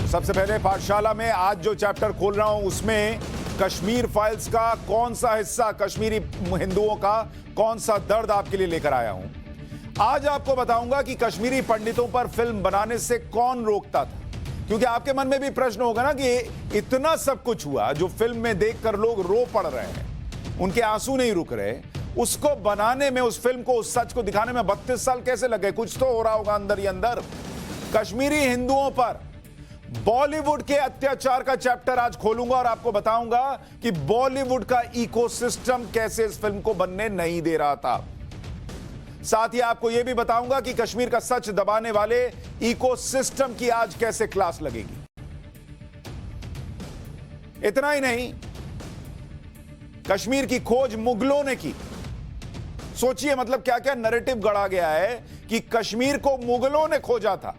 सबसे पहले पाठशाला में आज जो चैप्टर खोल रहा हूं उसमें कश्मीर फाइल्स का कौन सा हिस्सा, कश्मीरी हिंदुओं का कौन सा दर्द आपके लिए लेकर आया हूं। आज आपको बताऊंगा कि कश्मीरी पंडितों पर फिल्म बनाने से कौन रोकता था, क्योंकि आपके मन में भी प्रश्न होगा ना कि इतना सब कुछ हुआ जो फिल्म में देखकर लोग रो पड़ रहे हैं, उनके आंसू नहीं रुक रहे, उसको बनाने में, उस फिल्म को, उस सच को दिखाने में 32 साल कैसे लगे। कुछ तो हो रहा होगा अंदर ही अंदर। कश्मीरी हिंदुओं पर बॉलीवुड के अत्याचार का चैप्टर आज खोलूंगा और आपको बताऊंगा कि बॉलीवुड का इकोसिस्टम कैसे इस फिल्म को बनने नहीं दे रहा था। साथ ही आपको यह भी बताऊंगा कि कश्मीर का सच दबाने वाले इकोसिस्टम की आज कैसे क्लास लगेगी। इतना ही नहीं, कश्मीर की खोज मुगलों ने की। सोचिए मतलब क्या क्या नैरेटिव गढ़ा गया है कि कश्मीर को मुगलों ने खोजा था।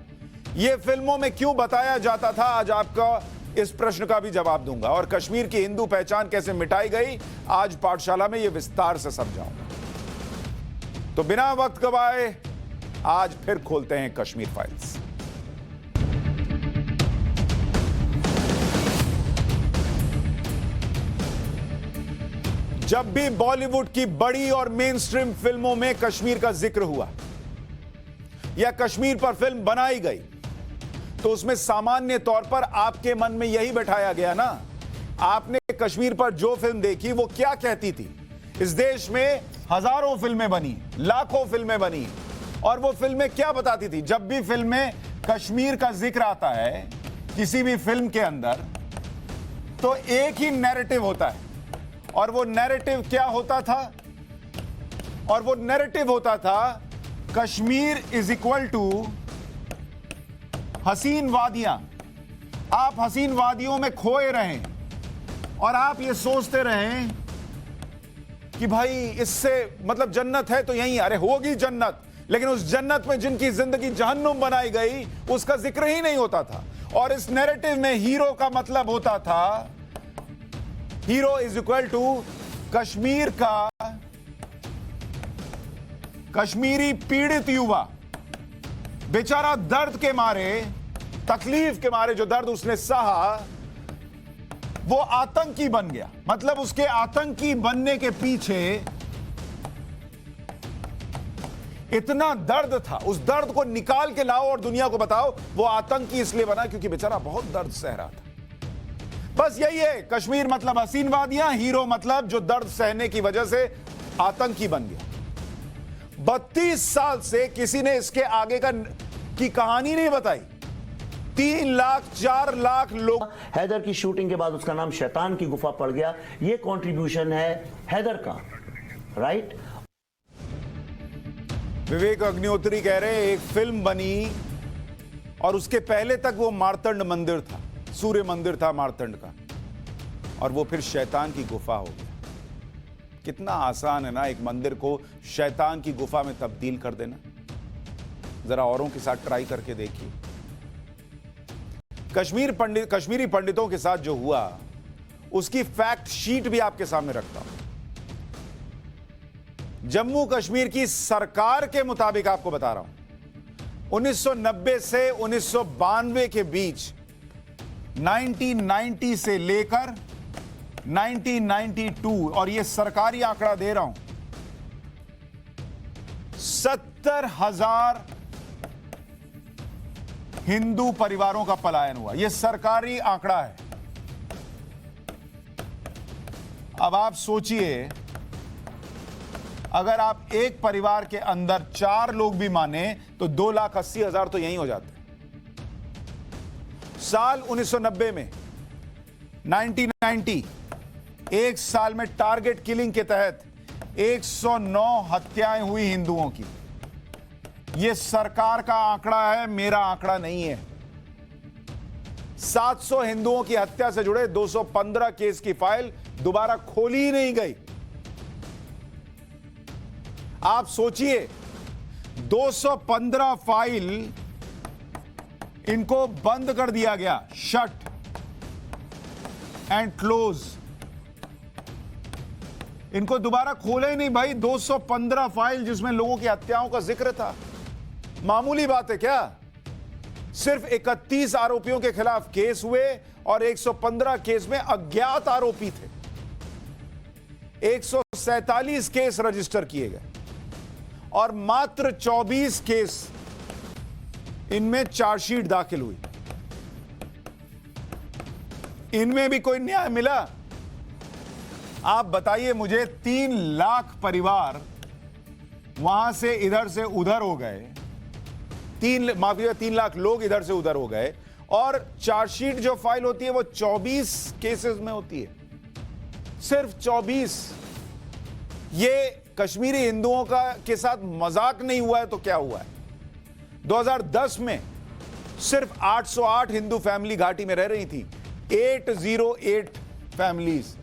यह फिल्मों में क्यों बताया जाता था, आज आपका इस प्रश्न का भी जवाब दूंगा। और कश्मीर की हिंदू पहचान कैसे मिटाई गई, आज पाठशाला में यह विस्तार से समझाऊंगा। तो बिना वक्त गवाए आज फिर खोलते हैं कश्मीर फाइल्स। जब भी बॉलीवुड की बड़ी और मेन स्ट्रीम फिल्मों में कश्मीर का जिक्र हुआ या कश्मीर पर फिल्म बनाई गई, तो उसमें सामान्य तौर पर आपके मन में यही बैठाया गया ना, आपने कश्मीर पर जो फिल्म देखी वो क्या कहती थी। इस देश में हजारों फिल्में बनी, लाखों फिल्में बनी, और वो फिल्में क्या बताती थी। जब भी फिल्म में कश्मीर का जिक्र आता है किसी भी फिल्म के अंदर, तो एक ही नैरेटिव होता है, और वो नैरेटिव क्या होता था, और वो नैरेटिव होता था कश्मीर इज इक्वल टू हसीन वादियां। आप हसीन वादियों में खोए रहें और आप ये सोचते रहें कि भाई इससे मतलब जन्नत है तो यहीं, अरे होगी जन्नत, लेकिन उस जन्नत में जिनकी जिंदगी जहन्नुम बनाई गई उसका जिक्र ही नहीं होता था। और इस नैरेटिव में हीरो का मतलब होता था, hero is equal to Kashmir का कश्मीरी पीड़ित युवा, बेचारा दर्द के मारे, तकलीफ के मारे, जो दर्द उसने सहा वो आतंकी बन गया। मतलब उसके आतंकी बनने के पीछे इतना दर्द था, उस दर्द को निकाल के लाओ और दुनिया को बताओ वो आतंकी इसलिए बना क्योंकि बेचारा बहुत दर्द सह रहा था। बस यही है, कश्मीर मतलब हसीन वादियां, हीरो मतलब जो दर्द सहने की वजह से आतंकी बन गया। 32 साल से किसी ने इसके आगे की कहानी नहीं बताई। 3 लाख 4 लाख लोग। हैदर की शूटिंग के बाद उसका नाम शैतान की गुफा पड़ गया। ये कंट्रीब्यूशन है हैदर का, राइट। विवेक अग्निहोत्री कह रहे हैं एक फिल्म बनी और उसके पहले तक वो मार्तंड मंदिर था, सूर्य मंदिर था मार्तंड का, और वो फिर शैतान की गुफा हो गया। कितना आसान है ना एक मंदिर को शैतान की गुफा में तब्दील कर देना। जरा औरों के साथ ट्राई करके देखिए। कश्मीरी पंडितों के साथ जो हुआ उसकी फैक्ट शीट भी आपके सामने रखता हूं। जम्मू कश्मीर की सरकार के मुताबिक आपको बता रहा हूं, 1990 से 1992 के बीच, 1990 से लेकर 1992, और यह सरकारी आंकड़ा दे रहा हूं, 70,000 हिंदू परिवारों का पलायन हुआ। यह सरकारी आंकड़ा है। अब आप सोचिए, अगर आप एक परिवार के अंदर 4 लोग भी माने तो 2,80,000 तो यहीं हो जाते। साल 1990 में, 1990, एक साल में टारगेट किलिंग के तहत 109 हत्याएं हुई हिंदुओं की। यह सरकार का आंकड़ा है, मेरा आंकड़ा नहीं है। 700 हिंदुओं की हत्या से जुड़े 215 केस की फाइल दोबारा खोली ही नहीं गई। आप सोचिए, 215 फाइल इनको बंद कर दिया गया, शट एंड क्लोज। इनको दोबारा खोले ही नहीं भाई। 215 फाइल जिसमें लोगों की हत्याओं का जिक्र था। मामूली बात है क्या? सिर्फ 31 आरोपियों के खिलाफ केस हुए और 115 केस में अज्ञात आरोपी थे। 147 केस रजिस्टर किए गए और मात्र 24 केस इनमें चार्जशीट दाखिल हुई। इनमें भी कोई न्याय मिला? आप बताइए मुझे। 3 लाख परिवार वहां से इधर से उधर हो गए, 3 लाख लोग इधर से उधर हो गए और चार्जशीट जो फाइल होती है वो 24 केसेस में होती है, सिर्फ 24। ये कश्मीरी हिंदुओं का के साथ मजाक नहीं हुआ है तो क्या हुआ है? 2010 में सिर्फ 808 हिंदू फैमिली घाटी में रह रही थी, 808 फैमिलीज।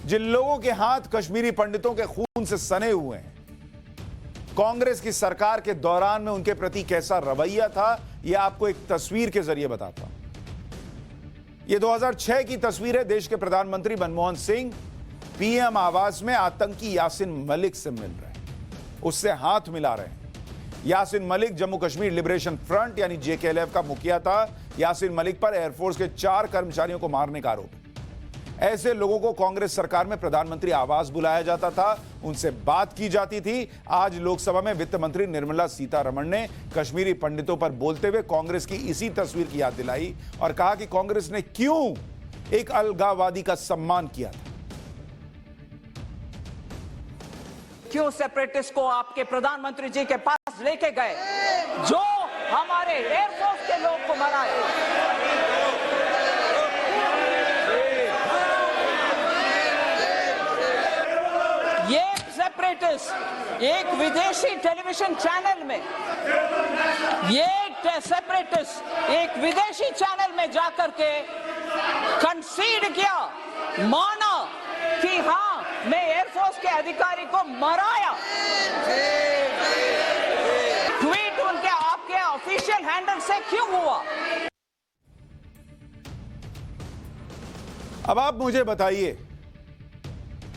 जिन लोगों के हाथ कश्मीरी पंडितों के खून से सने हुए हैं, कांग्रेस की सरकार के दौरान में उनके प्रति कैसा रवैया था, यह आपको एक तस्वीर के जरिए बताता हूं। यह 2006 की तस्वीर है। देश के प्रधानमंत्री मनमोहन सिंह पीएम आवास में आतंकी यासिन मलिक से मिल रहे हैं, उससे हाथ मिला रहे हैं। यासिन मलिक जम्मू कश्मीर लिबरेशन फ्रंट यानी JKLF का मुखिया था। यासिन मलिक पर एयरफोर्स के 4 कर्मचारियों को मारने का आरोप है। ऐसे लोगों को कांग्रेस सरकार में प्रधानमंत्री आवास बुलाया जाता था, उनसे बात की जाती थी। आज लोकसभा में वित्त मंत्री निर्मला सीतारमण ने कश्मीरी पंडितों पर बोलते हुए कांग्रेस की इसी तस्वीर की याद दिलाई और कहा कि कांग्रेस ने क्यों एक अलगाववादी का सम्मान किया था। क्यों सेपरेटिस्ट को आपके प्रधानमंत्री जी के पास लेके गए जो हमारे एयरफोर्स के लोग को मराए? ये सेपरेटिस्ट एक विदेशी टेलीविजन चैनल में, ये सेपरेटिस्ट एक विदेशी चैनल में जाकर के कंसीड किया, माना कि हाँ मैं एयरफोर्स के अधिकारी को मराया। ट्वीट उनके आपके ऑफिशियल हैंडल से क्यों हुआ? अब आप मुझे बताइए,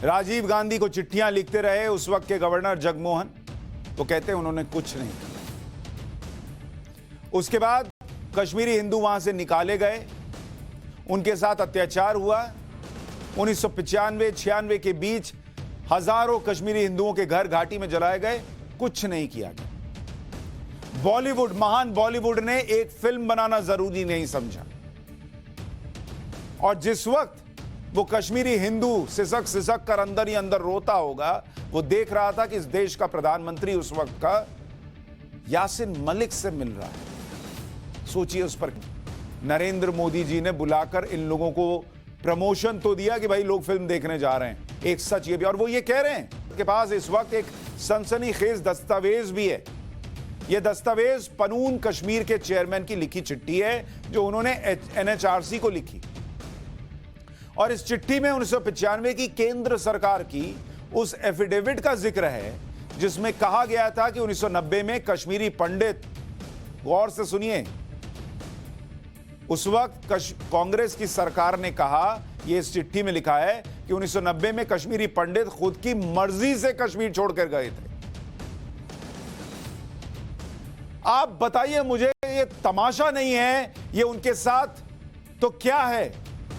राजीव गांधी को चिट्ठियां लिखते रहे उस वक्त के गवर्नर जगमोहन, तो कहते हैं उन्होंने कुछ नहीं किया। उसके बाद कश्मीरी हिंदू वहां से निकाले गए, उनके साथ अत्याचार हुआ। 1995-96 के बीच हजारों कश्मीरी हिंदुओं के घर घाटी में जलाए गए, कुछ नहीं किया गया। बॉलीवुड, महान बॉलीवुड ने एक फिल्म बनाना जरूरी नहीं समझा और जिस वक्त वो कश्मीरी हिंदू सिसक सिसक कर अंदर ही अंदर रोता होगा, वो देख रहा था कि इस देश का प्रधानमंत्री उस वक्त का यासिन मलिक से मिल रहा है। सोचिए, उस पर नरेंद्र मोदी जी ने बुलाकर इन लोगों को प्रमोशन तो दिया कि भाई लोग फिल्म देखने जा रहे हैं। एक सच ये भी, और वो ये कह रहे हैं उनके पास इस वक्त एक सनसनीखेज दस्तावेज भी है। यह दस्तावेज पनून कश्मीर के चेयरमैन की लिखी चिट्ठी है जो उन्होंने NHRC को लिखी और इस चिट्ठी में 1995 की केंद्र सरकार की उस एफिडेविट का जिक्र है जिसमें कहा गया था कि 1990 में कश्मीरी पंडित, गौर से सुनिए, उस वक्त कांग्रेस की सरकार ने कहा, यह इस चिट्ठी में लिखा है कि 1990 में कश्मीरी पंडित खुद की मर्जी से कश्मीर छोड़कर गए थे। आप बताइए मुझे, ये तमाशा नहीं है, ये उनके साथ तो क्या है?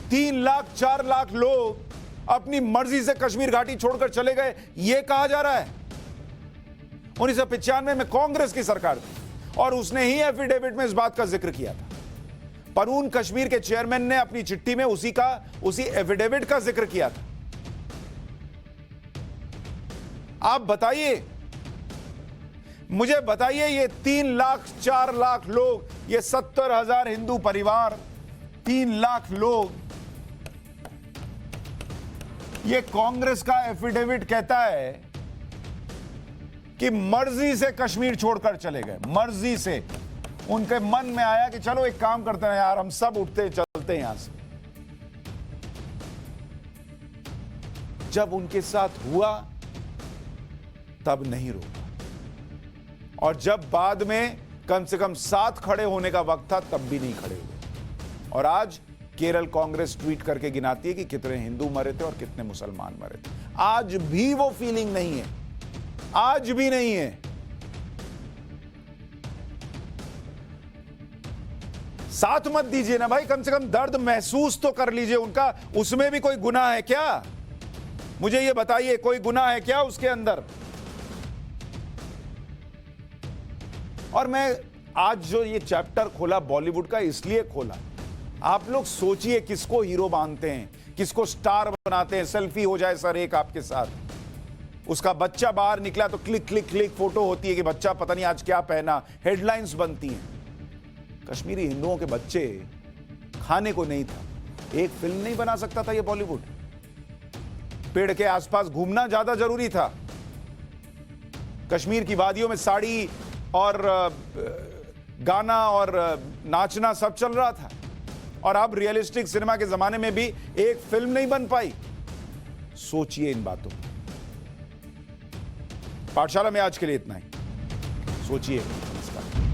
3 लाख 4 लाख लोग अपनी मर्जी से कश्मीर घाटी छोड़कर चले गए, यह कहा जा रहा है। 1995 में कांग्रेस की सरकार थी और उसने ही एफिडेविट में इस बात का जिक्र किया था। पनून कश्मीर के चेयरमैन ने अपनी चिट्ठी में उसी एफिडेविट का जिक्र किया था। आप बताइए मुझे, बताइए, ये 3 लाख 4 लाख लोग, ये 70,000 हिंदू परिवार, 3 लाख लोग, ये कांग्रेस का एफिडेविट कहता है कि मर्जी से कश्मीर छोड़कर चले गए, मर्जी से। उनके मन में आया कि चलो एक काम करते हैं यार, हम सब उठते चलते हैं यहां से। जब उनके साथ हुआ तब नहीं रोका और जब बाद में कम से कम साथ खड़े होने का वक्त था तब भी नहीं खड़े हुए। और आज केरल कांग्रेस ट्वीट करके गिनाती है कि कितने हिंदू मरे थे और कितने मुसलमान मरे थे। आज भी वो फीलिंग नहीं है, आज भी नहीं है। साथ मत दीजिए ना भाई, कम से कम दर्द महसूस तो कर लीजिए उनका। उसमें भी कोई गुनाह है क्या? मुझे ये बताइए, कोई गुनाह है क्या उसके अंदर? और मैं आज जो ये चैप्टर खोला बॉलीवुड का, इसलिए खोला, आप लोग सोचिए किसको हीरो मानते हैं, किसको स्टार बनाते हैं, सेल्फी हो जाए सर एक आपके साथ, उसका बच्चा बाहर निकला तो क्लिक क्लिक क्लिक फोटो होती है कि बच्चा पता नहीं आज क्या पहना, हेडलाइंस बनती हैं। कश्मीरी हिंदुओं के बच्चे खाने को नहीं था, एक फिल्म नहीं बना सकता था ये बॉलीवुड? पेड़ के आसपास घूमना ज्यादा जरूरी था। कश्मीर की वादियों में साड़ी और गाना और नाचना सब चल रहा था, और अब रियलिस्टिक सिनेमा के जमाने में भी एक फिल्म नहीं बन पाई। सोचिए इन बातों पर। पाठशाला में आज के लिए इतना ही। सोचिए। नमस्कार।